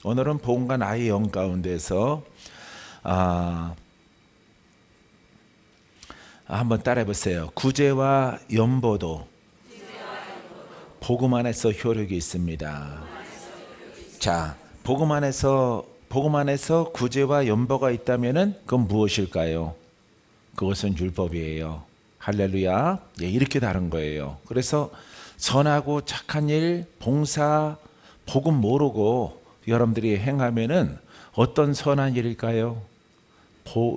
오늘은 복음과 나의 영 가운데서 한번 따라해 보세요. 구제와 연보도 복음 안에서 효력이 있습니다. 자, 복음 안에서 구제와 연보가 있다면은 그건 무엇일까요? 그것은 율법이에요. 할렐루야. 예, 이렇게 다른 거예요. 그래서 선하고 착한 일, 봉사, 복음 모르고 여러분들이 행하면은 어떤 선한 일일까요?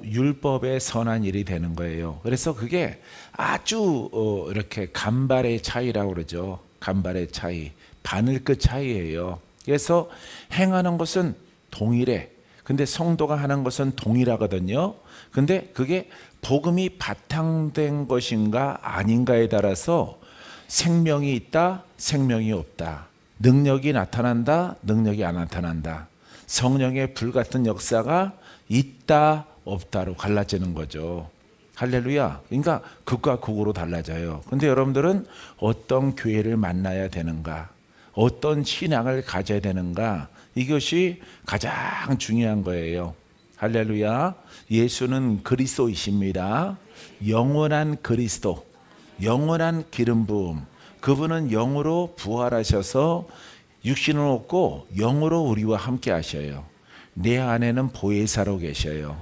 율법의 선한 일이 되는 거예요. 그래서 그게 아주 이렇게 간발의 차이라고 그러죠. 간발의 차이, 바늘끝 차이예요. 그래서 행하는 것은 동일해. 근데 성도가 하는 것은 동일하거든요. 근데 그게 복음이 바탕된 것인가 아닌가에 따라서 생명이 있다, 생명이 없다. 능력이 나타난다, 능력이 안 나타난다. 성령의 불같은 역사가 있다, 없다로 갈라지는 거죠. 할렐루야. 그러니까 극과 극으로 달라져요. 근데 여러분들은 어떤 교회를 만나야 되는가, 어떤 신앙을 가져야 되는가, 이것이 가장 중요한 거예요. 할렐루야. 예수는 그리스도이십니다. 영원한 그리스도, 영원한 기름 부음. 그분은 영으로 부활하셔서 육신을 얻고 영으로 우리와 함께 하셔요. 내 안에는 보혜사로 계셔요.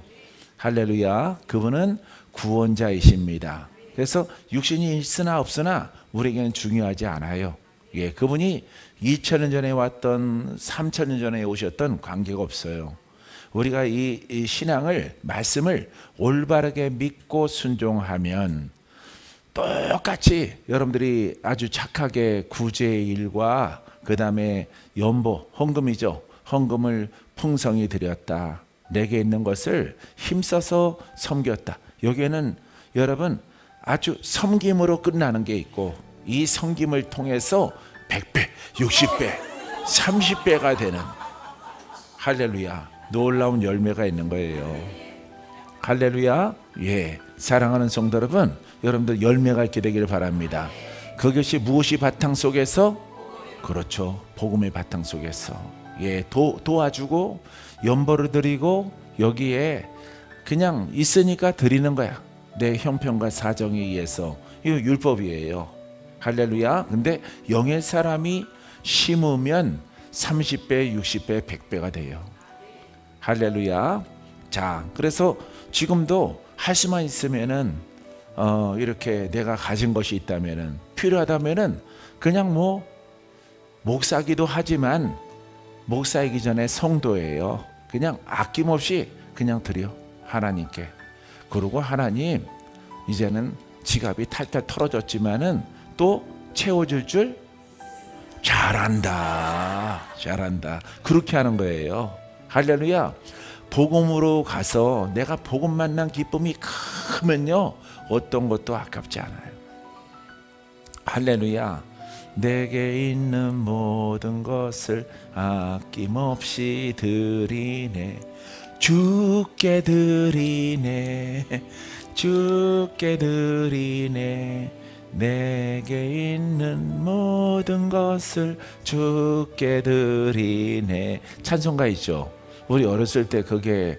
할렐루야. 그분은 구원자이십니다. 그래서 육신이 있으나 없으나 우리에게는 중요하지 않아요. 예, 그분이 2000년 전에 왔던 3000년 전에 오셨던 관계가 없어요. 우리가 이 신앙을, 말씀을 올바르게 믿고 순종하면 똑같이 여러분들이 아주 착하게 구제의 일과 그 다음에 연보, 헌금이죠. 헌금을 풍성히 드렸다. 내게 있는 것을 힘써서 섬겼다. 여기에는 여러분 아주 섬김으로 끝나는 게 있고, 이 섬김을 통해서 100배, 60배, 30배가 되는, 할렐루야, 놀라운 열매가 있는 거예요. 할렐루야. 예, 사랑하는 성도 여러분, 여러분들 열매가 있게 되기를 바랍니다. 그것이 무엇이 바탕 속에서? 그렇죠, 복음의 바탕 속에서. 예, 도와주고 연보를 드리고 여기에 그냥 있으니까 드리는 거야. 내 형편과 사정에 의해서. 이거 율법이에요. 할렐루야. 근데 영의 사람이 심으면 30배, 60배, 100배가 돼요. 할렐루야. 자, 그래서 지금도 할 수만 있으면은 이렇게 내가 가진 것이 있다면은, 필요하다면은 그냥 뭐 목사기도 하지만 목사이기 전에 성도예요. 그냥 아낌없이 그냥 드려, 하나님께. 그리고 하나님, 이제는 지갑이 탈탈 털어졌지만은 또 채워줄 줄 잘한다, 잘한다. 그렇게 하는 거예요. 할렐루야. 복음으로 가서 내가 복음 만난 기쁨이 크면요, 어떤 것도 아깝지 않아요. 할렐루야. 내게 있는 모든 것을 아낌없이 드리네, 주께 드리네, 주께 드리네. 내게 있는 모든 것을 주께 드리네. 찬송가 있죠. 우리 어렸을 때 그게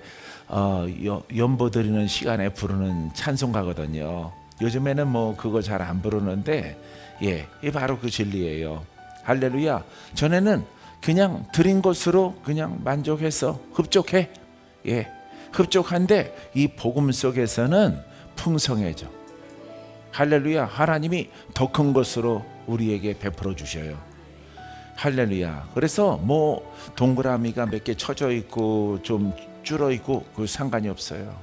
연보 드리는 시간에 부르는 찬송가거든요. 요즘에는 뭐 그거 잘 안 부르는데, 예, 이 바로 그 진리예요. 할렐루야. 전에는 그냥 드린 것으로 그냥 만족해서 흡족해. 예, 흡족한데 이 복음 속에서는 풍성해져. 할렐루야. 하나님이 더 큰 것으로 우리에게 베풀어 주셔요. 할렐루야. 그래서 뭐 동그라미가 몇 개 쳐져 있고 좀 줄어 있고 그 상관이 없어요.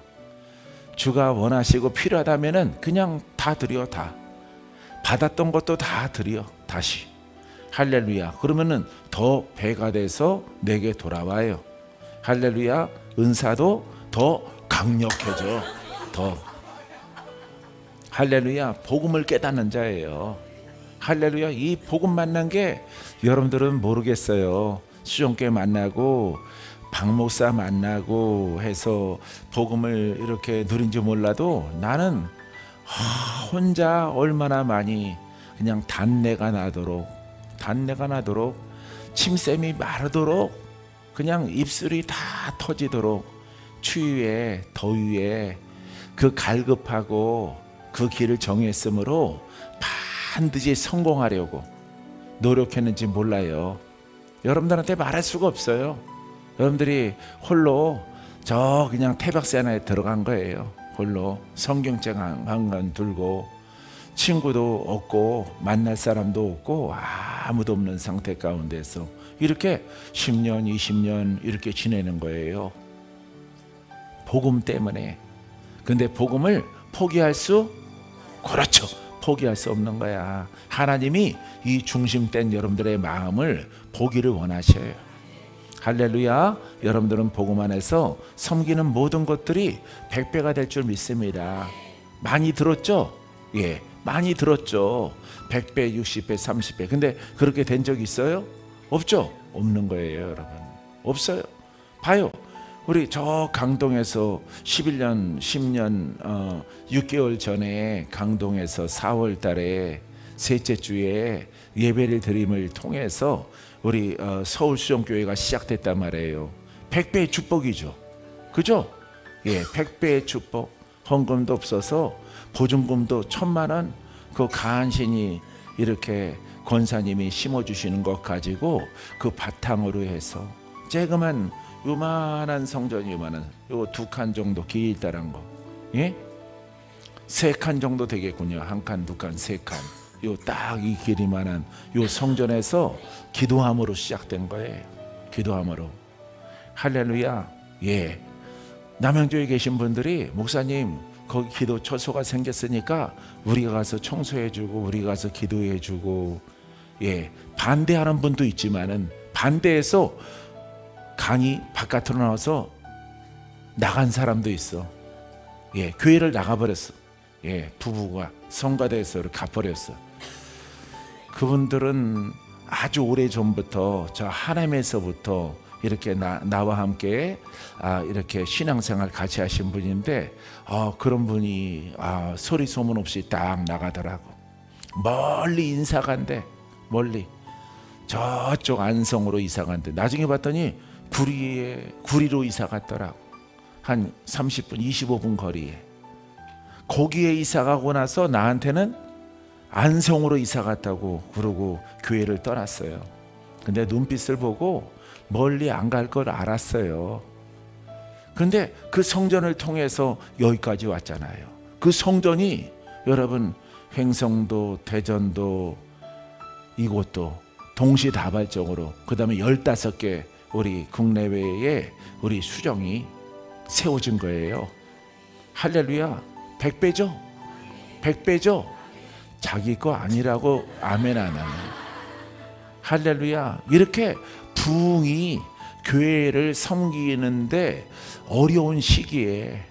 주가 원하시고 필요하다면은 그냥 다 드려. 다 받았던 것도 다 드려, 다시. 할렐루야. 그러면은 더 배가 돼서 내게 돌아와요. 할렐루야. 은사도 더 강력해져. 더. 할렐루야. 복음을 깨닫는 자예요. 할렐루야. 이 복음 만난 게 여러분들은 모르겠어요. 수종께 만나고 박목사 만나고 해서 복음을 이렇게 누린지 몰라도, 나는 혼자 얼마나 많이 그냥 단내가 나도록 침샘이 마르도록 그냥 입술이 다 터지도록 추위에 더위에 그 갈급하고 그 길을 정했으므로 반드시 성공하려고 노력했는지 몰라요. 여러분들한테 말할 수가 없어요. 여러분들이 홀로 저 그냥 태박새 안에 들어간 거예요. 홀로 성경책 한 권 들고 친구도 없고 만날 사람도 없고 아무도 없는 상태 가운데서 이렇게 10년 20년 이렇게 지내는 거예요. 복음 때문에. 근데 복음을 포기할 수, 그렇죠, 포기할 수 없는 거야. 하나님이 이 중심된 여러분들의 마음을 보기를 원하셔요. 할렐루야. 여러분들은 복음 안에서 섬기는 모든 것들이 100배가 될 줄 믿습니다. 많이 들었죠? 예, 많이 들었죠. 100배, 60배, 30배. 근데 그렇게 된 적 있어요? 없죠? 없는 거예요, 여러분. 없어요. 봐요. 우리 저 강동에서 11년, 10년, 6개월 전에 강동에서 4월 달에 셋째 주에 예배를 드림을 통해서 우리 서울수정교회가 시작됐단 말이에요. 100배의 축복이죠. 그죠? 예, 100배의 축복. 헌금도 없어서 보증금도 1000만 원 그 간신히 이렇게 권사님이 심어주시는 것 가지고 그 바탕으로 해서 조그만 요만한 성전이 요만한 요 2칸 정도 길다란 거, 예? 3칸 정도 되겠군요. 1칸, 2칸, 3칸. 요 딱 이 길이만한 요 성전에서 기도함으로 시작된 거예요. 기도함으로. 할렐루야. 예. 남양주에 계신 분들이 목사님 거기 기도 처소가 생겼으니까 우리가 가서 청소해주고 우리가 가서 기도해주고, 예, 반대하는 분도 있지만은 반대해서 강이 바깥으로 나와서 나간 사람도 있어. 예, 교회를 나가버렸어. 예, 부부가 성가대에서 가버렸어. 그분들은 아주 오래 전부터 저 하나님에서부터 이렇게 나와 함께 이렇게 신앙생활 같이 하신 분인데 그런 분이 소리 소문 없이 딱 나가더라고. 멀리 이사 간대. 멀리 저쪽 안성으로 이사 간대. 나중에 봤더니 구리로 이사 갔더라고. 한 30분 25분 거리에. 거기에 이사 가고 나서 나한테는 안성으로 이사 갔다고 그러고 교회를 떠났어요. 근데 눈빛을 보고 멀리 안 갈 걸 알았어요. 근데 그 성전을 통해서 여기까지 왔잖아요. 그 성전이 여러분 횡성도 대전도 이곳도 동시다발적으로 그 다음에 15개 우리 국내외에 우리 수정이 세워진 거예요. 할렐루야. 100배죠? 100배죠? 자기 거 아니라고 아멘 안 하네. 할렐루야. 이렇게 부흥이 교회를 섬기는데 어려운 시기에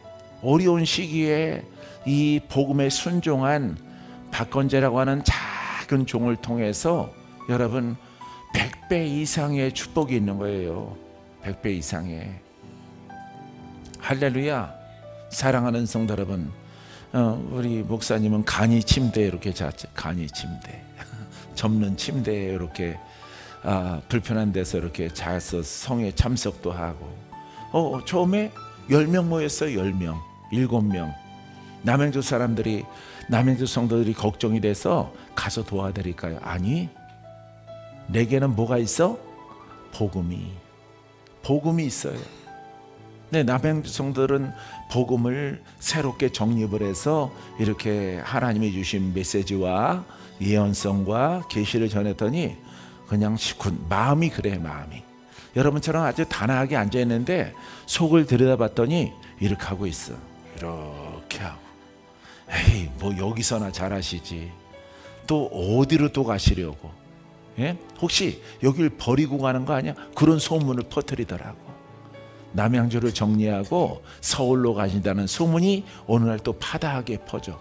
이 복음에 순종한 박건재라고 하는 작은 종을 통해서 여러분 100배 이상의 축복이 있는 거예요. 100배 이상의. 할렐루야. 사랑하는 성도 여러분, 우리 목사님은 간이 침대 이렇게 잤죠. 간이 침대 접는 침대에 이렇게 불편한 데서 이렇게 자서 성에 참석도 하고 처음에 10명 모였어요. 10명 7명 남양주 사람들이 남양주 성도들이 걱정이 돼서 가서 도와드릴까요? 아니, 내게는 뭐가 있어? 복음이 있어요. 네, 남양주 성도들은 복음을 새롭게 정립을 해서 이렇게 하나님이 주신 메시지와 예언성과 계시를 전했더니 그냥 마음이 그래. 마음이 여러분처럼 아주 단아하게 앉아있는데 속을 들여다봤더니 이렇게 하고 있어. 이렇게 하고 에이 뭐 여기서나 잘하시지 또 어디로 또 가시려고, 예? 혹시 여길 버리고 가는 거 아니야? 그런 소문을 퍼뜨리더라고. 남양주를 정리하고 서울로 가신다는 소문이 어느 날 또 파다하게 퍼져.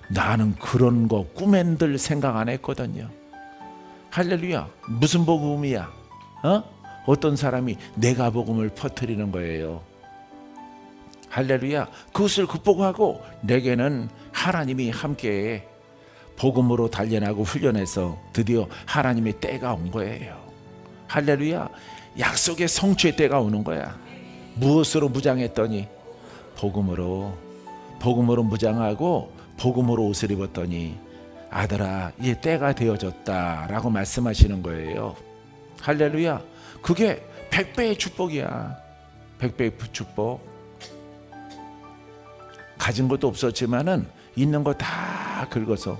나는 그런 거 꿈엔들 생각 안 했거든요. 할렐루야. 무슨 복음이야? 어떤 사람이 내가 복음을 퍼뜨리는 거예요. 할렐루야. 그것을 극복하고 내게는 하나님이 함께 복음으로 단련하고 훈련해서 드디어 하나님의 때가 온 거예요. 할렐루야. 약속의 성취의 때가 오는 거야. 무엇으로 무장했더니 복음으로 무장하고 복음으로 옷을 입었더니 아들아 이제 때가 되어졌다라고 말씀하시는 거예요. 할렐루야. 그게 100배의 축복이야. 100배의 축복. 가진 것도 없었지만은 있는 거 다 긁어서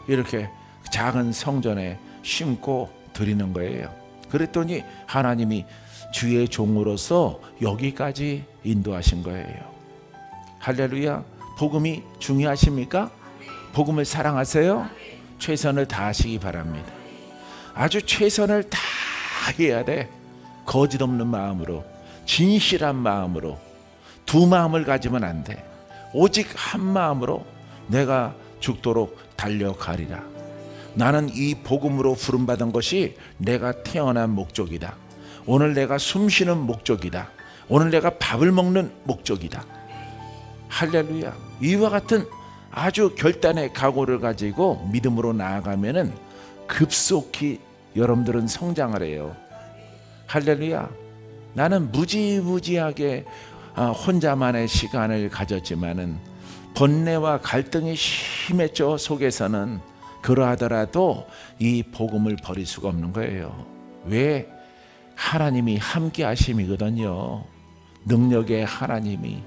이렇게 작은 성전에 심고 드리는 거예요. 그랬더니 하나님이 주의 종으로서 여기까지 인도하신 거예요. 할렐루야. 복음이 중요하십니까? 복음을 사랑하세요? 최선을 다하시기 바랍니다. 아주 최선을 다 해야 돼. 거짓 없는 마음으로, 진실한 마음으로. 두 마음을 가지면 안 돼. 오직 한 마음으로 내가 죽도록 달려가리라. 나는 이 복음으로 부름받은 것이 내가 태어난 목적이다. 오늘 내가 숨쉬는 목적이다. 오늘 내가 밥을 먹는 목적이다. 할렐루야. 이와 같은 아주 결단의 각오를 가지고 믿음으로 나아가면은 급속히 여러분들은 성장을 해요. 할렐루야. 나는 무지무지하게 혼자만의 시간을 가졌지만은 번뇌와 갈등이 심했죠. 속에서는. 그러하더라도 이 복음을 버릴 수가 없는 거예요. 왜? 하나님이 함께 하심이거든요. 능력의 하나님이.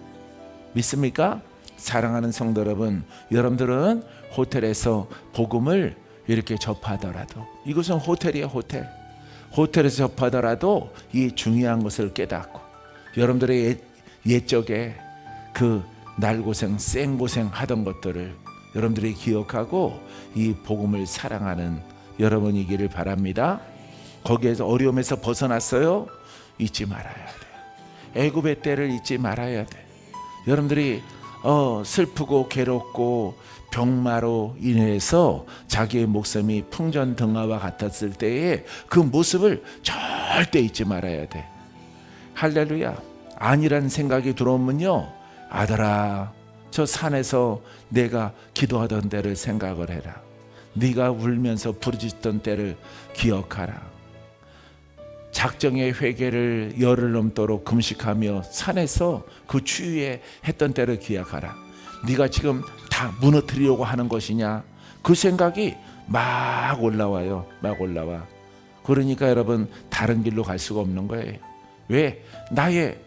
믿습니까? 사랑하는 성도 여러분, 여러분들은 호텔에서 복음을 이렇게 접하더라도, 이것은 호텔이에요. 호텔에서 접하더라도 이 중요한 것을 깨닫고, 여러분들의 옛적에 그 날고생 생고생 하던 것들을 여러분들이 기억하고 이 복음을 사랑하는 여러분이기를 바랍니다. 거기에서 어려움에서 벗어났어요? 잊지 말아야 돼요. 애굽의 때를 잊지 말아야 돼. 여러분들이 슬프고 괴롭고 병마로 인해서 자기의 목숨이 풍전등화와 같았을 때에 그 모습을 절대 잊지 말아야 돼. 할렐루야. 아니란 생각이 들어오면요, 아들아, 저 산에서 내가 기도하던 때를 생각을 해라. 네가 울면서 부르짖던 때를 기억하라. 작정의 회개를 열흘 넘도록 금식하며 산에서 그 추위에 했던 때를 기억하라. 네가 지금 다 무너뜨리려고 하는 것이냐? 그 생각이 막 올라와요. 막 올라와. 그러니까 여러분 다른 길로 갈 수가 없는 거예요. 왜? 나의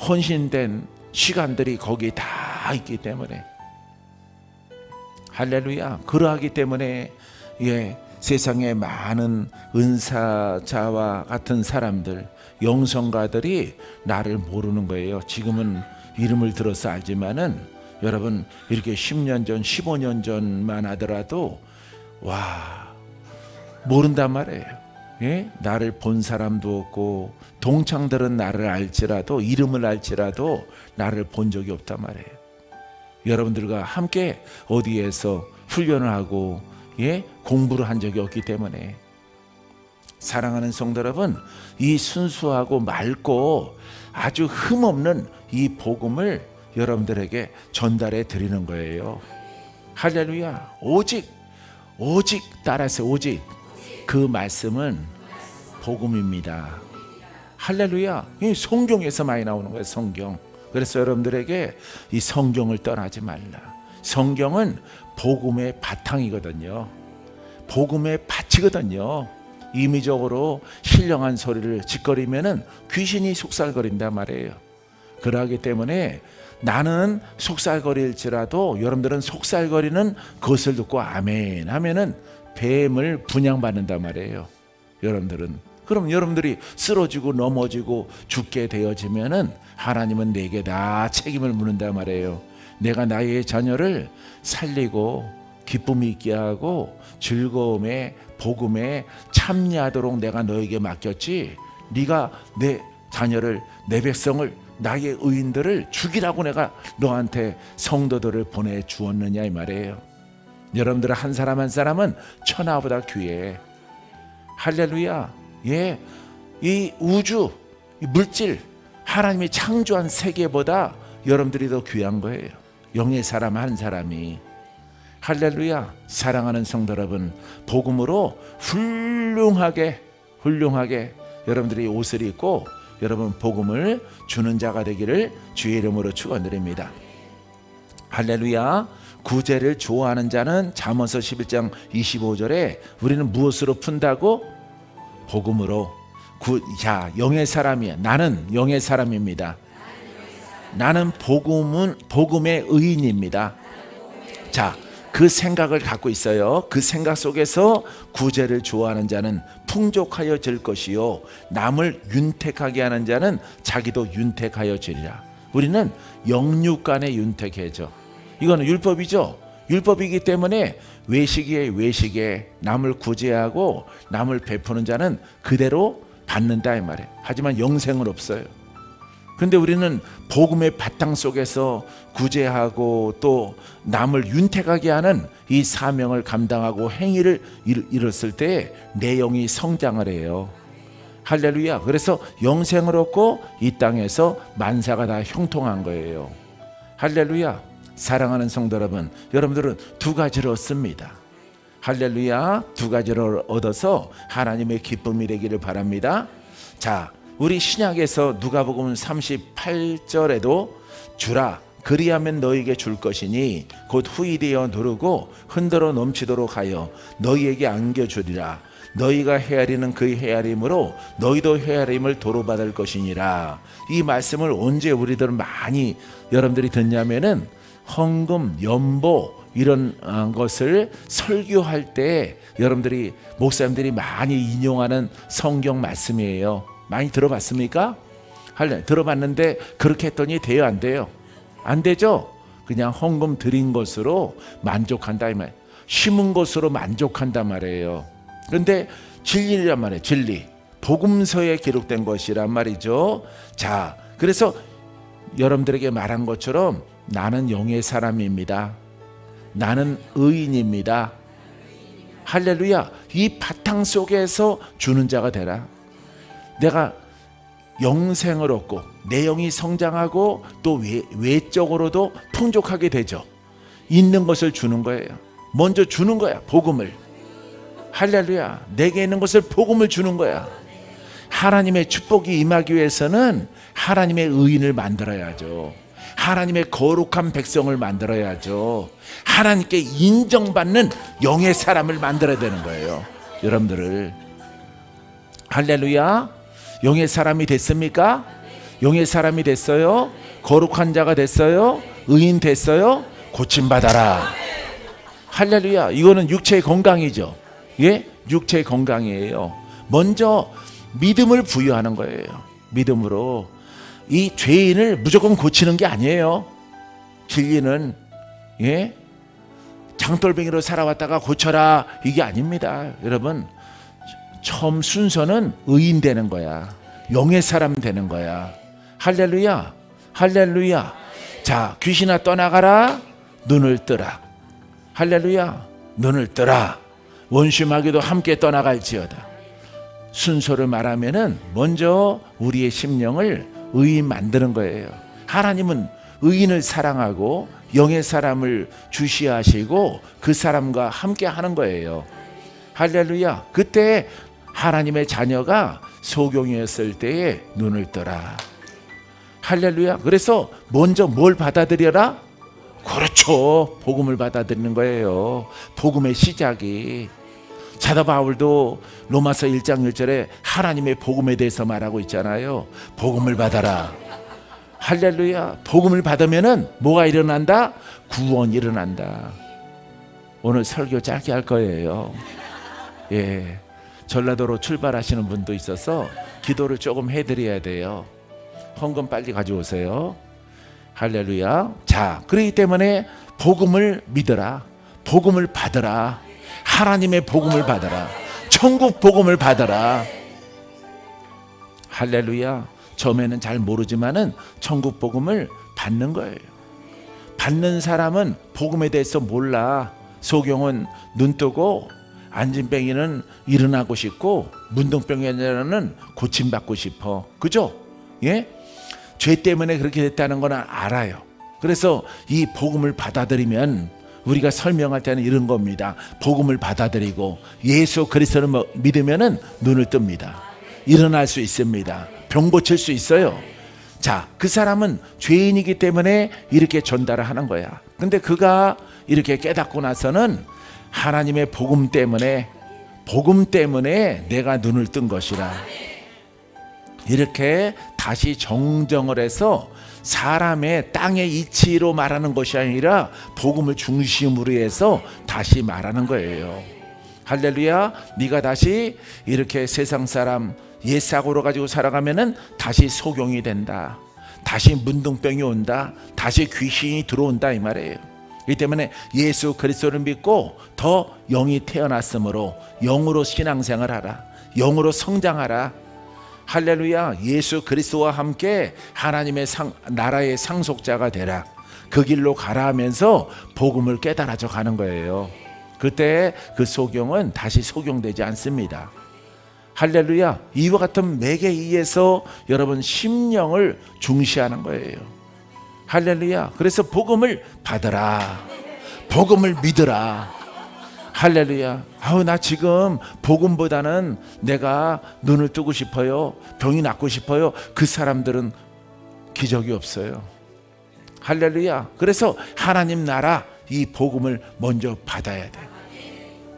헌신된 시간들이 거기에 다 있기 때문에. 할렐루야. 그러하기 때문에 세상에 많은 은사자와 같은 사람들, 영성가들이 나를 모르는 거예요. 지금은 이름을 들어서 알지만은 여러분 이렇게 10년 전, 15년 전만 하더라도 모른단 말이에요. 나를 본 사람도 없고, 동창들은 나를 알지라도, 이름을 알지라도 나를 본 적이 없단 말이에요. 여러분들과 함께 어디에서 훈련을 하고 공부를 한 적이 없기 때문에. 사랑하는 성도 여러분, 이 순수하고 맑고 아주 흠없는 이 복음을 여러분들에게 전달해 드리는 거예요. 할렐루야. 오직 따라서 오직 그 말씀은 복음입니다. 할렐루야. 이 성경에서 많이 나오는 거예요. 성경. 그래서 여러분들에게 이 성경을 떠나지 말라. 성경은 복음의 바탕이거든요. 복음의 밭이거든요. 임의적으로 신령한 소리를 짓거리면은 귀신이 속살거린단 말이에요. 그러기 때문에 나는 속살거릴지라도 여러분들은 속살거리는 그것을 듣고 아멘 하면은 뱀을 분양받는단 말이에요. 여러분들은. 그럼 여러분들이 쓰러지고 넘어지고 죽게 되어지면은 하나님은 내게 다 책임을 묻는단 말이에요. 내가 나의 자녀를 살리고 기쁨이 있게 하고 즐거움에 복음에 참여하도록 내가 너에게 맡겼지, 네가 내 자녀를, 내 백성을, 나의 의인들을 죽이라고 내가 너한테 성도들을 보내주었느냐 이 말이에요. 여러분들 한 사람 한 사람은 천하보다 귀해. 할렐루야. 이 우주, 이 물질, 하나님이 창조한 세계보다 여러분들이 더 귀한 거예요. 영의 사람 한 사람이. 할렐루야. 사랑하는 성도 여러분, 복음으로 훌륭하게 여러분들이 옷을 입고 여러분 복음을 주는 자가 되기를 주의 이름으로 축원드립니다. 할렐루야. 구제를 좋아하는 자는 잠언서 11장 25절에 우리는 무엇으로 푼다고? 복음으로. 자, 영의 사람이야. 나는 영의 사람입니다. 나는 복음의 의인입니다. 자, 그 생각을 갖고 있어요. 그 생각 속에서 구제를 좋아하는 자는 풍족하여질 것이요 남을 윤택하게 하는 자는 자기도 윤택하여지리라. 우리는 영육간에 윤택해져. 이거는 율법이죠. 율법이기 때문에 외식에 남을 구제하고 남을 베푸는 자는 그대로 받는다 이 말이에요. 하지만 영생은 없어요. 근데 우리는 복음의 바탕 속에서 구제하고 또 남을 윤택하게 하는 이 사명을 감당하고 행위를 이뤘을 때 내 영이 성장을 해요. 할렐루야. 그래서 영생을 얻고 이 땅에서 만사가 다 형통한 거예요. 할렐루야. 사랑하는 성도 여러분, 여러분들은 두 가지를 얻습니다. 할렐루야. 두 가지를 얻어서 하나님의 기쁨이 되기를 바랍니다. 자, 우리 신약에서 누가복음 38절에도 주라 그리하면 너희에게 줄 것이니 곧 후이되어 누르고 흔들어 넘치도록 하여 너희에게 안겨주리라. 너희가 헤아리는 그 헤아림으로 너희도 헤아림을 도로받을 것이니라. 이 말씀을 언제 우리들은 많이 여러분들이 듣냐면은 헌금, 연보 이런 것을 설교할 때 여러분들이 목사님들이 많이 인용하는 성경 말씀이에요. 많이 들어봤습니까? 들어봤는데 그렇게 했더니 돼요, 안 돼요? 안 되죠? 그냥 헌금 드린 것으로 만족한다 이 말. 심은 것으로 만족한단 말이에요. 그런데 진리란 말이에요. 진리. 복음서에 기록된 것이란 말이죠. 자, 그래서 여러분들에게 말한 것처럼 나는 영의 사람입니다. 나는 의인입니다. 할렐루야. 이 바탕 속에서 주는 자가 되라. 내가 영생을 얻고 내 영이 성장하고 또 외적으로도 풍족하게 되죠. 있는 것을 주는 거예요. 먼저 주는 거야. 복음을. 할렐루야. 내게 있는 것을 복음을 주는 거야. 하나님의 축복이 임하기 위해서는 하나님의 의인을 만들어야죠. 하나님의 거룩한 백성을 만들어야죠. 하나님께 인정받는 영의 사람을 만들어야 되는 거예요. 여러분들을. 할렐루야. 영의 사람이 됐습니까? 영의 사람이 됐어요? 거룩한 자가 됐어요? 의인 됐어요? 고침받아라. 할렐루야. 이거는 육체의 건강이죠. 예? 육체의 건강이에요. 먼저 믿음을 부여하는 거예요. 믿음으로. 이 죄인을 무조건 고치는 게 아니에요. 진리는 예? 장돌뱅이로 살아왔다가 고쳐라 이게 아닙니다. 여러분, 처음 순서는 의인 되는 거야. 영의 사람 되는 거야. 할렐루야. 할렐루야. 자, 귀신아 떠나가라. 눈을 뜨라. 할렐루야. 눈을 뜨라. 원수마귀도 함께 떠나갈지어다. 순서를 말하면은 먼저 우리의 심령을 의인 만드는 거예요. 하나님은 의인을 사랑하고 영의 사람을 주시하시고 그 사람과 함께 하는 거예요. 할렐루야. 그때 하나님의 자녀가 소경이었을 때에 눈을 떠라. 할렐루야. 그래서 먼저 뭘 받아들여라? 그렇죠. 복음을 받아들이는 거예요. 복음의 시작이. 사도 바울도 로마서 1장 1절에 하나님의 복음에 대해서 말하고 있잖아요. 복음을 받아라. 할렐루야. 복음을 받으면은 뭐가 일어난다? 구원이 일어난다. 오늘 설교 짧게 할 거예요. 예, 전라도로 출발하시는 분도 있어서 기도를 조금 해드려야 돼요. 헌금 빨리 가져오세요. 할렐루야. 자, 그렇기 때문에 복음을 믿어라. 복음을 받으라. 하나님의 복음을 받아라. 천국 복음을 받아라. 할렐루야. 처음에는 잘 모르지만은 천국 복음을 받는 거예요. 받는 사람은 복음에 대해서 몰라. 소경은 눈 뜨고 안진뱅이는 일어나고 싶고 문둥병이는 고침받고 싶어. 그죠? 예? 죄 때문에 그렇게 됐다는 건 알아요. 그래서 이 복음을 받아들이면 우리가 설명할 때는 이런 겁니다. 복음을 받아들이고 예수 그리스도를 믿으면은 눈을 뜹니다. 일어날 수 있습니다. 병 고칠 수 있어요. 자, 그 사람은 죄인이기 때문에 이렇게 전달을 하는 거야. 근데 그가 이렇게 깨닫고 나서는 하나님의 복음 때문에 내가 눈을 뜬 것이라. 이렇게 다시 정정을 해서 사람의 땅의 이치로 말하는 것이 아니라 복음을 중심으로 해서 다시 말하는 거예요. 할렐루야. 네가 다시 이렇게 세상 사람 옛사고로 가지고 살아가면은 다시 소경이 된다. 다시 문둥병이 온다. 다시 귀신이 들어온다, 이 말이에요. 이 때문에 예수 그리스도를 믿고 더 영이 태어났으므로 영으로 신앙생활 하라. 영으로 성장하라. 할렐루야. 예수 그리스도와 함께 하나님의 나라의 상속자가 되라. 그 길로 가라 하면서 복음을 깨달아져 가는 거예요. 그때 그 소경은 다시 소경되지 않습니다. 할렐루야. 이와 같은 맥에 의해서 여러분 심령을 중시하는 거예요. 할렐루야. 그래서 복음을 받으라. 복음을 믿으라. 할렐루야. 아우, 나 지금 복음보다는 내가 눈을 뜨고 싶어요. 병이 낫고 싶어요. 그 사람들은 기적이 없어요. 할렐루야. 그래서 하나님 나라 이 복음을 먼저 받아야 돼.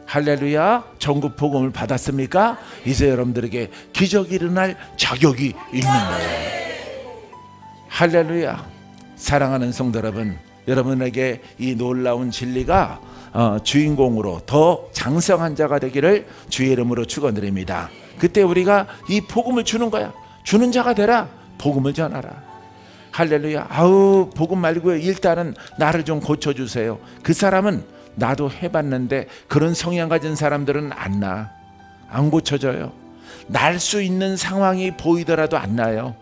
할렐루야. 전국 복음을 받았습니까? 이제 여러분들에게 기적이 일어날 자격이 있는 거예요. 할렐루야. 사랑하는 성도 여러분, 여러분에게 이 놀라운 진리가 주인공으로 더 장성한 자가 되기를 주의 이름으로 축원드립니다. 그때 우리가 이 복음을 주는 거야. 주는 자가 되라. 복음을 전하라. 할렐루야. 아우, 복음 말고요, 일단은 나를 좀 고쳐주세요. 그 사람은 나도 해봤는데 그런 성향 가진 사람들은 안 고쳐져요. 날 수 있는 상황이 보이더라도 안 나요.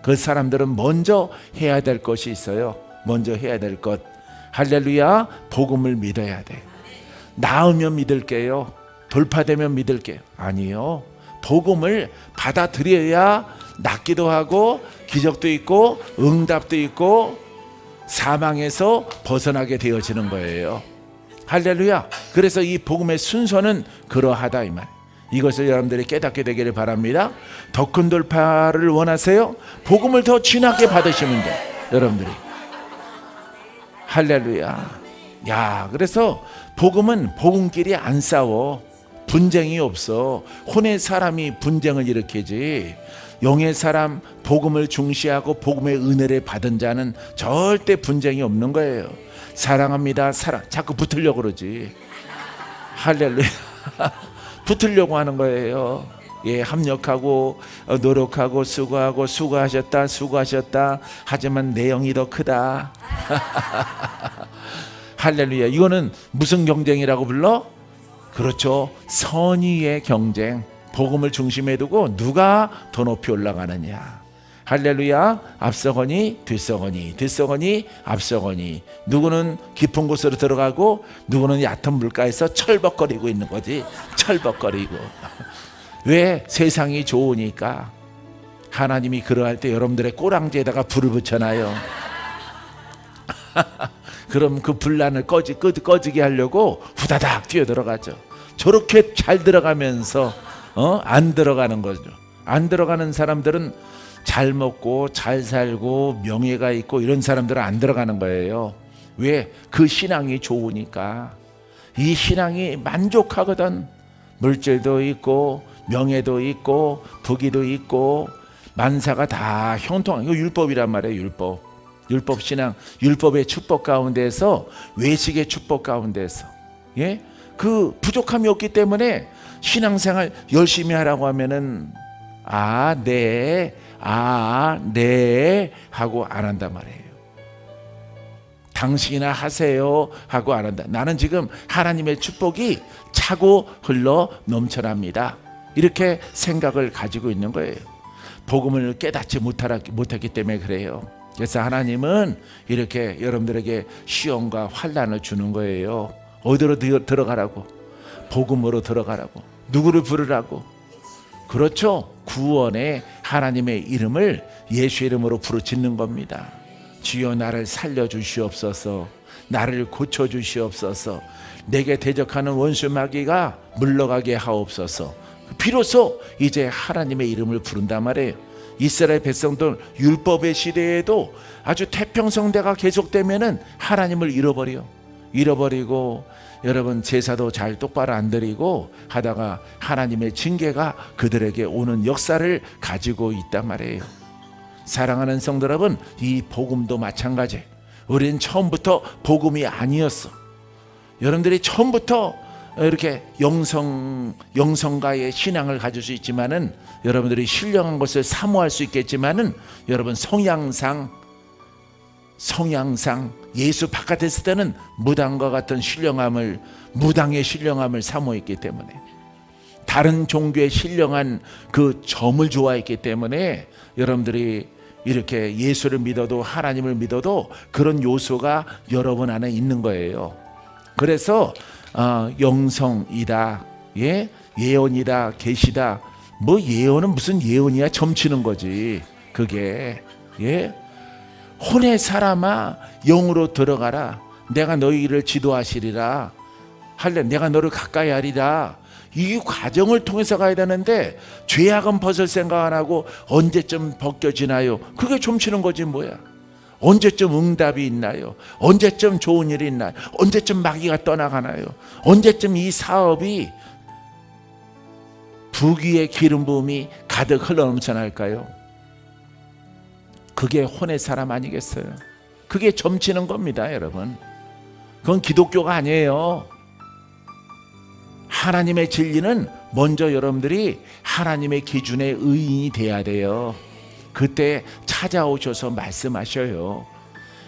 그 사람들은 먼저 해야 될 것이 있어요. 먼저 해야 될 것. 할렐루야. 복음을 믿어야 돼. 나으면 믿을게요. 돌파되면 믿을게요. 아니요. 복음을 받아들여야 낫기도 하고 기적도 있고 응답도 있고 사망에서 벗어나게 되어지는 거예요. 할렐루야. 그래서 이 복음의 순서는 그러하다, 이 말. 이것을 여러분들이 깨닫게 되기를 바랍니다. 더 큰 돌파를 원하세요? 복음을 더 진하게 받으시면 돼, 여러분들이. 할렐루야. 야, 그래서 복음은 복음끼리 안 싸워. 분쟁이 없어. 혼의 사람이 분쟁을 일으키지, 영의 사람, 복음을 중시하고 복음의 은혜를 받은 자는 절대 분쟁이 없는 거예요. 사랑합니다. 자꾸 붙으려고 그러지. 할렐루야. 붙으려고 하는 거예요. 예, 합력하고 노력하고 수고하고 수고하셨다. 하지만 내 영이 더 크다. 할렐루야. 이거는 무슨 경쟁이라고 불러? 그렇죠. 선의의 경쟁. 복음을 중심에 두고 누가 더 높이 올라가느냐. 할렐루야. 앞서거니 뒤서거니 앞서거니. 누구는 깊은 곳으로 들어가고 누구는 얕은 물가에서 철벅거리고 있는 거지. 철벅거리고. 왜? 세상이 좋으니까. 하나님이 그러할 때 여러분들의 꼬랑지에다가 불을 붙여놔요. 그럼 그 분란을 꺼지게 하려고 후다닥 뛰어들어가죠. 저렇게 잘 들어가면서 안 들어가는 거죠. 안 들어가는 사람들은 잘 먹고 잘 살고 명예가 있고 이런 사람들은 안 들어가는 거예요. 왜? 그 신앙이 좋으니까. 이 신앙이 만족하거든. 물질도 있고 명예도 있고 부귀도 있고 만사가 다 형통한, 이거 율법이란 말이에요. 율법 신앙, 율법의 축복 가운데서, 외식의 축복 가운데서, 예? 그 부족함이 없기 때문에 신앙생활 열심히 하라고 하면은 네 하고 안 한단 말이에요. 당신이나 하세요 하고 안 한다. 나는 지금 하나님의 축복이 차고 흘러 넘쳐납니다. 이렇게 생각을 가지고 있는 거예요. 복음을 깨닫지 못했기 때문에 그래요. 그래서 하나님은 이렇게 여러분들에게 시험과 환난을 주는 거예요. 어디로 들어가라고? 복음으로 들어가라고. 누구를 부르라고? 그렇죠. 구원의 하나님의 이름을 예수의 이름으로 부르짖는 겁니다. 주여 나를 살려주시옵소서. 나를 고쳐주시옵소서. 내게 대적하는 원수 마귀가 물러가게 하옵소서. 비로소 이제 하나님의 이름을 부른단 말이에요. 이스라엘 백성들 율법의 시대에도 아주 태평성대가 계속되면은 하나님을 잃어버리고 여러분 제사도 잘 똑바로 안 드리고 하다가 하나님의 징계가 그들에게 오는 역사를 가지고 있단 말이에요. 사랑하는 성도 여러분, 이 복음도 마찬가지. 우리는 처음부터 복음이 아니었어. 여러분들이 처음부터 이렇게 영성가의 신앙을 가질 수 있지만은, 여러분들이 신령한 것을 사모할 수 있겠지만은, 여러분 성향상 예수 바깥에 있을 때는 무당과 같은 무당의 신령함을 사모했기 때문에, 다른 종교의 신령한 그 점을 좋아했기 때문에, 여러분들이 이렇게 예수를 믿어도 하나님을 믿어도 그런 요소가 여러분 안에 있는 거예요. 그래서 영성이다, 예언이다, 계시다. 뭐 예언은 무슨 예언이야? 점치는 거지. 그게 혼의 사람아 영으로 들어가라. 내가 너희를 지도하시리라. 내가 너를 가까이 하리라. 이 과정을 통해서 가야 되는데, 죄악은 벗을 생각 안 하고 언제쯤 벗겨지나요? 그게 점치는 거지 뭐야. 언제쯤 응답이 있나요? 언제쯤 좋은 일이 있나요? 언제쯤 마귀가 떠나가나요? 언제쯤 이 사업이 부귀의 기름 부음이 가득 흘러넘쳐날까요? 그게 혼의 사람 아니겠어요? 그게 점치는 겁니다, 여러분. 그건 기독교가 아니에요. 하나님의 진리는 먼저 여러분들이 하나님의 기준의 의인이 돼야 돼요. 그때 찾아오셔서 말씀하셔요.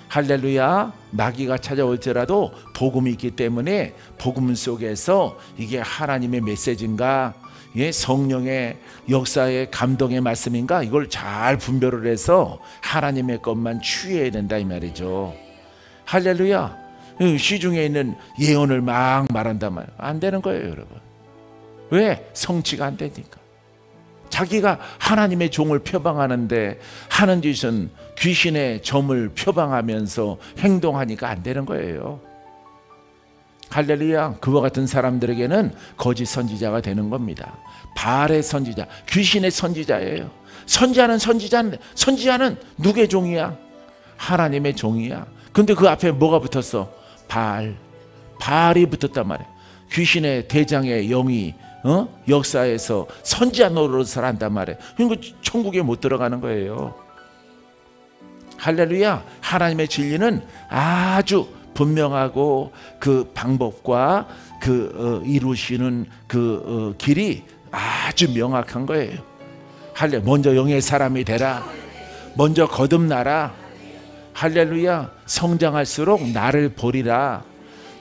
할렐루야. 마귀가 찾아올지라도 복음이 있기 때문에 복음 속에서 이게 하나님의 메시지인가, 성령의 역사의 감동의 말씀인가, 이걸 잘 분별을 해서 하나님의 것만 취해야 된다 이 말이죠. 할렐루야. 시중에 있는 예언을 막 말한단 말이에요. 안 되는 거예요, 여러분. 왜? 성취가 안 되니까. 자기가 하나님의 종을 표방하는데 하는 짓은 귀신의 점을 표방하면서 행동하니까 안 되는 거예요. 할렐루야. 그와 같은 사람들에게는 거짓 선지자가 되는 겁니다. 바알의 선지자, 귀신의 선지자예요. 선지자는 누구의 종이야? 하나님의 종이야. 근데 그 앞에 뭐가 붙었어? 바알이 붙었단 말이야. 귀신의 대장의 영이 역사에서 선지자 노릇을 한단 말이에요. 그러니까 천국에 못 들어가는 거예요. 할렐루야. 하나님의 진리는 아주 분명하고 그 방법과 이루시는 길이 아주 명확한 거예요. 먼저 영의 사람이 되라. 먼저 거듭나라. 할렐루야. 성장할수록 나를 보리라.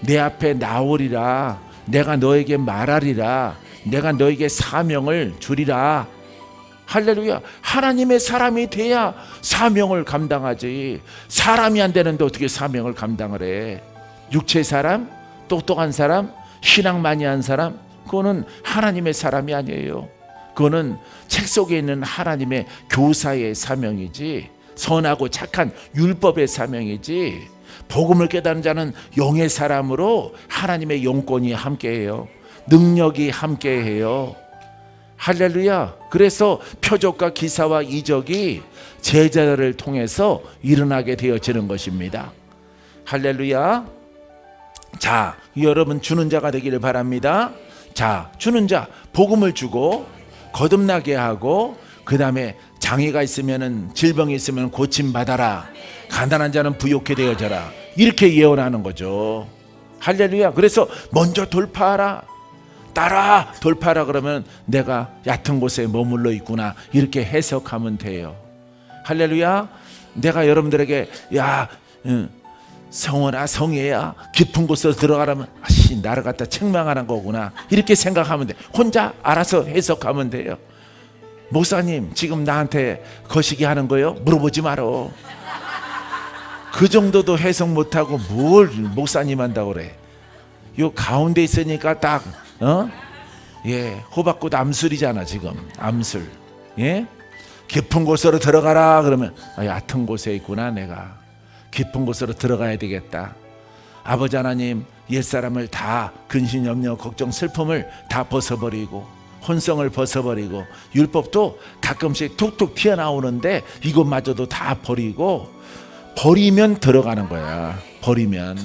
내 앞에 나오리라. 내가 너에게 말하리라. 내가 너에게 사명을 주리라. 할렐루야. 하나님의 사람이 돼야 사명을 감당하지. 사람이 안 되는데 어떻게 사명을 감당을 해? 육체 사람, 똑똑한 사람, 신앙 많이 한 사람, 그거는 하나님의 사람이 아니에요. 그거는 책 속에 있는 하나님의 교사의 사명이지, 선하고 착한 율법의 사명이지, 복음을 깨닫는 자는 영의 사람으로 하나님의 영권이 함께해요. 능력이 함께해요. 할렐루야. 그래서 표적과 기사와 이적이 제자들을 통해서 일어나게 되어지는 것입니다. 할렐루야. 자, 여러분 주는 자가 되기를 바랍니다. 자, 주는 자, 복음을 주고 거듭나게 하고, 그 다음에 장애가 있으면, 질병이 있으면 고침받아라. 가난한 자는 부욕해 되어져라. 이렇게 예언하는 거죠. 할렐루야. 그래서 먼저 돌파하라. 따라 돌파하라 그러면 내가 얕은 곳에 머물러 있구나, 이렇게 해석하면 돼요. 할렐루야. 내가 여러분들에게 성원아 성애야 깊은 곳으로 들어가라면 나를 갖다 책망하는 거구나, 이렇게 생각하면 돼. 혼자 알아서 해석하면 돼요. 목사님 지금 나한테 거시기 하는 거요? 물어보지 말어. 그 정도도 해석 못하고 뭘 목사님 한다고 그래. 요 가운데 있으니까 딱 호박꽃 암술이잖아 지금. 암술. 깊은 곳으로 들어가라 그러면 얕은 곳에 있구나. 내가 깊은 곳으로 들어가야 되겠다. 아버지 하나님, 옛사람을 다 근심, 염려, 걱정, 슬픔을 다 벗어버리고 혼성을 벗어버리고, 율법도 가끔씩 툭툭 튀어나오는데 이것마저도 다 버리면 들어가는 거야. 버리면.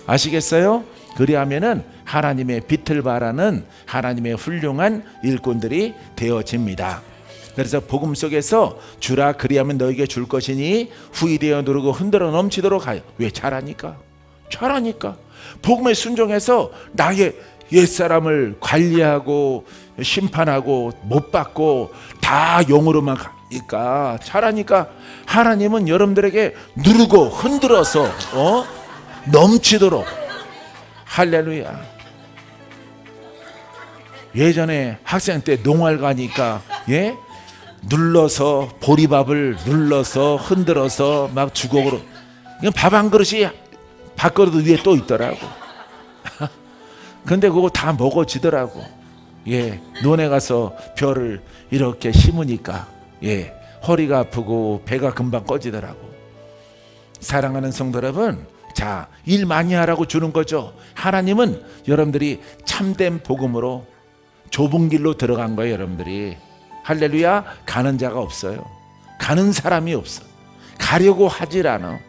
아시겠어요? 그리하면은 하나님의 빛을 발하는 하나님의 훌륭한 일꾼들이 되어집니다. 그래서 복음 속에서 주라 그리하면 너에게 줄 것이니 후이되어 누르고 흔들어 넘치도록 하여. 왜? 잘하니까. 복음에 순종해서 나의 옛사람을 관리하고 심판하고 못 받고 다 영으로만 가니까, 잘하니까 하나님은 여러분들에게 누르고 흔들어서 넘치도록. 할렐루야. 예전에 학생 때 농활 가니까 눌러서 보리밥을 눌러서 흔들어서 막 주걱으로, 밥 한 그릇이 밥그릇 위에 또 있더라고. 근데 그거 다 먹어지더라고. 논에 가서 벼를 이렇게 심으니까 허리가 아프고 배가 금방 꺼지더라고. 사랑하는 성도 여러분, 자, 일 많이 하라고 주는 거죠. 하나님은 여러분들이 참된 복음으로 좁은 길로 들어간 거예요. 여러분들이. 할렐루야. 가는 자가 없어요. 가는 사람이 없어. 가려고 하질 않아.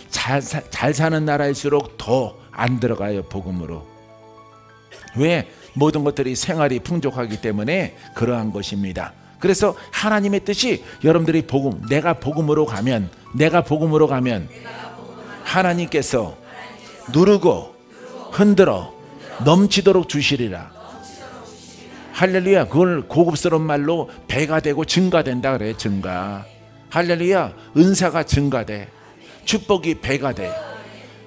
잘 사는 나라일수록 더 안 들어가요. 복음으로. 왜? 모든 것들이 생활이 풍족하기 때문에 그러한 것입니다. 그래서 하나님의 뜻이 여러분들이 내가 복음으로 가면 하나님께서 누르고 흔들어 넘치도록 주시리라. 할렐루야. 그걸 고급스러운 말로 배가 되고 증가된다 그래. 증가. 할렐루야. 은사가 증가돼. 축복이 배가 돼.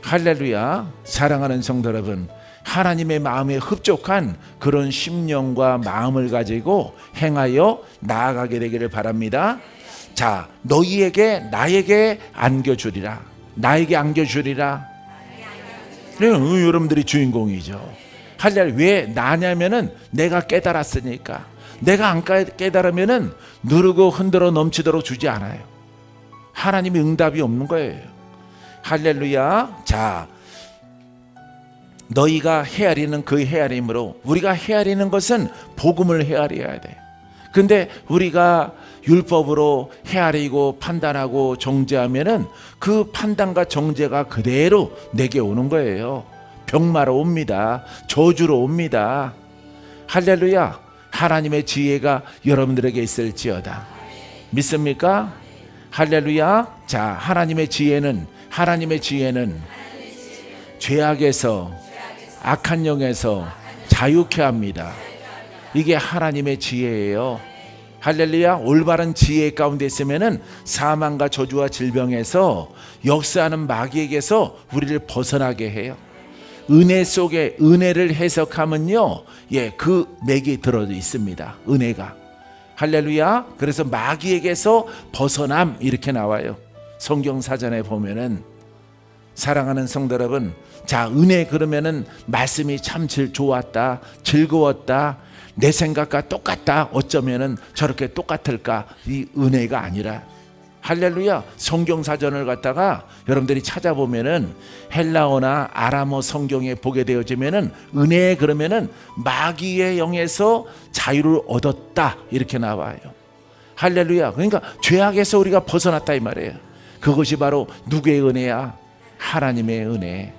할렐루야. 사랑하는 성도 여러분, 하나님의 마음에 흡족한 그런 심령과 마음을 가지고 행하여 나아가게 되기를 바랍니다. 자, 너희에게 나에게 안겨주리라. 나에게 안겨주리라. 여러분들이 주인공이죠. 할렐루야. 왜 나냐면은 내가 깨달았으니까. 내가 안 깨달으면은 누르고 흔들어 넘치도록 주지 않아요. 하나님이 응답이 없는 거예요. 할렐루야. 자, 너희가 헤아리는 그 헤아림으로, 우리가 헤아리는 것은 복음을 헤아려야 돼. 근데 우리가 율법으로 헤아리고 판단하고 정죄하면은 그 판단과 정죄가 그대로 내게 오는 거예요. 병마로 옵니다. 저주로 옵니다. 할렐루야. 하나님의 지혜가 여러분들에게 있을지어다. 믿습니까? 할렐루야. 자, 하나님의 지혜는 죄악에서, 악한 영에서 자유케 합니다. 이게 하나님의 지혜예요. 할렐루야. 올바른 지혜 가운데 있으면은 사망과 저주와 질병에서, 역사하는 마귀에게서 우리를 벗어나게 해요. 은혜 속에 은혜를 해석하면요, 그 맥이 들어 있습니다. 은혜가. 할렐루야. 그래서 마귀에게서 벗어남 이렇게 나와요. 성경 사전에 보면은. 사랑하는 성도 여러분, 자, 은혜 그러면은 말씀이 참 좋았다, 즐거웠다, 내 생각과 똑같다, 어쩌면은 저렇게 똑같을까, 이 은혜가 아니라, 할렐루야. 성경 사전을 갖다가 여러분들이 찾아보면은 헬라어나 아람어 성경에 보게 되어지면은 은혜 그러면은 마귀의 영에서 자유를 얻었다 이렇게 나와요. 할렐루야. 그러니까 죄악에서 우리가 벗어났다 이 말이에요. 그것이 바로 누구의 은혜야? 하나님의 은혜.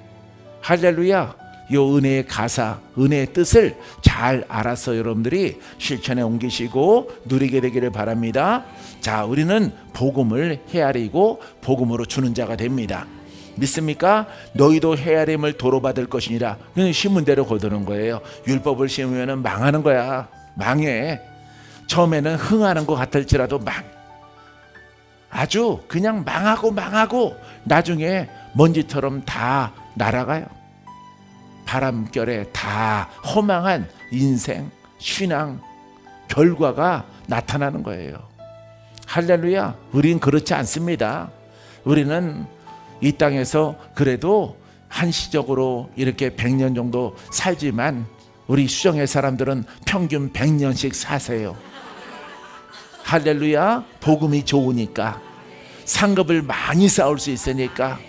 할렐루야. 이 은혜의 가사, 은혜의 뜻을 잘 알아서 여러분들이 실천에 옮기시고 누리게 되기를 바랍니다. 자, 우리는 복음을 헤아리고 복음으로 주는 자가 됩니다. 믿습니까? 너희도 헤아림을 도로받을 것이니라. 그냥 심은 대로 거두는 거예요. 율법을 심으면 망하는 거야. 망해. 처음에는 흥하는 것 같을지라도 아주 그냥 망하고 나중에 먼지처럼 다 날아가요. 바람결에 다 허망한 인생, 신앙, 결과가 나타나는 거예요. 할렐루야. 우린 그렇지 않습니다. 우리는 이 땅에서 그래도 한시적으로 이렇게 100년 정도 살지만 우리 수정의 사람들은 평균 100년씩 사세요. 할렐루야. 복음이 좋으니까, 상급을 많이 쌓을 수 있으니까.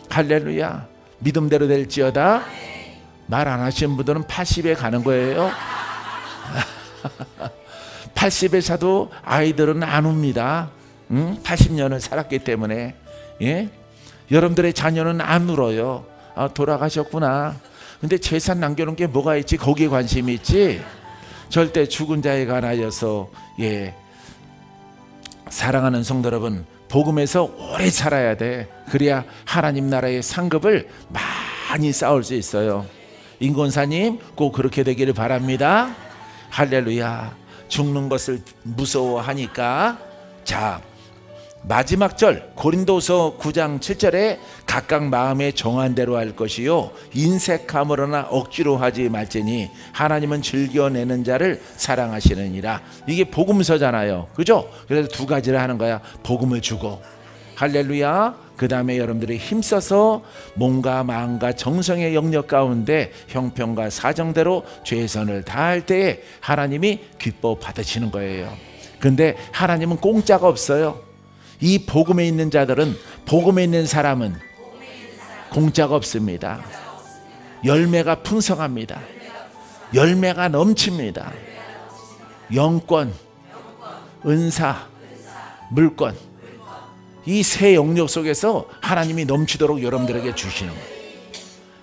할렐루야. 믿음대로 될지어다. 말 안 하시는 분들은 80에 가는 거예요. 80에 사도 아이들은 안 웁니다. 80년을 살았기 때문에. 예? 여러분들의 자녀는 안 울어요. 아, 돌아가셨구나. 근데 재산 남겨놓은 게 뭐가 있지? 거기에 관심이 있지. 절대 죽은 자에 관하여서 사랑하는 성도 여러분, 복음에서 오래 살아야 돼. 그래야 하나님 나라의 상급을 많이 쌓을 수 있어요. 인권사님 꼭 그렇게 되기를 바랍니다. 할렐루야. 죽는 것을 무서워하니까. 자, 마지막 절 고린도서 9장 7절에 각각 마음에 정한 대로 할 것이요 인색함으로나 억지로 하지 말지니 하나님은 즐겨내는 자를 사랑하시느니라. 이게 복음서잖아요. 그죠? 그래서 두 가지를 하는 거야. 복음을 주고, 할렐루야. 그 다음에 여러분들이 힘써서 몸과 마음과 정성의 영역 가운데 형편과 사정대로 최선을 다할 때에 하나님이 기뻐 받으시는 거예요. 근데 하나님은 공짜가 없어요. 이 복음에 있는 자들은, 복음에 있는 사람은 공짜가 없습니다. 열매가 풍성합니다. 열매가 넘칩니다. 영권, 은사, 물권, 이 세 영역 속에서 하나님이 넘치도록 여러분들에게 주시는 거예요.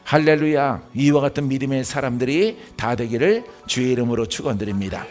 할렐루야. 이와 같은 믿음의 사람들이 다 되기를 주의 이름으로 축원드립니다.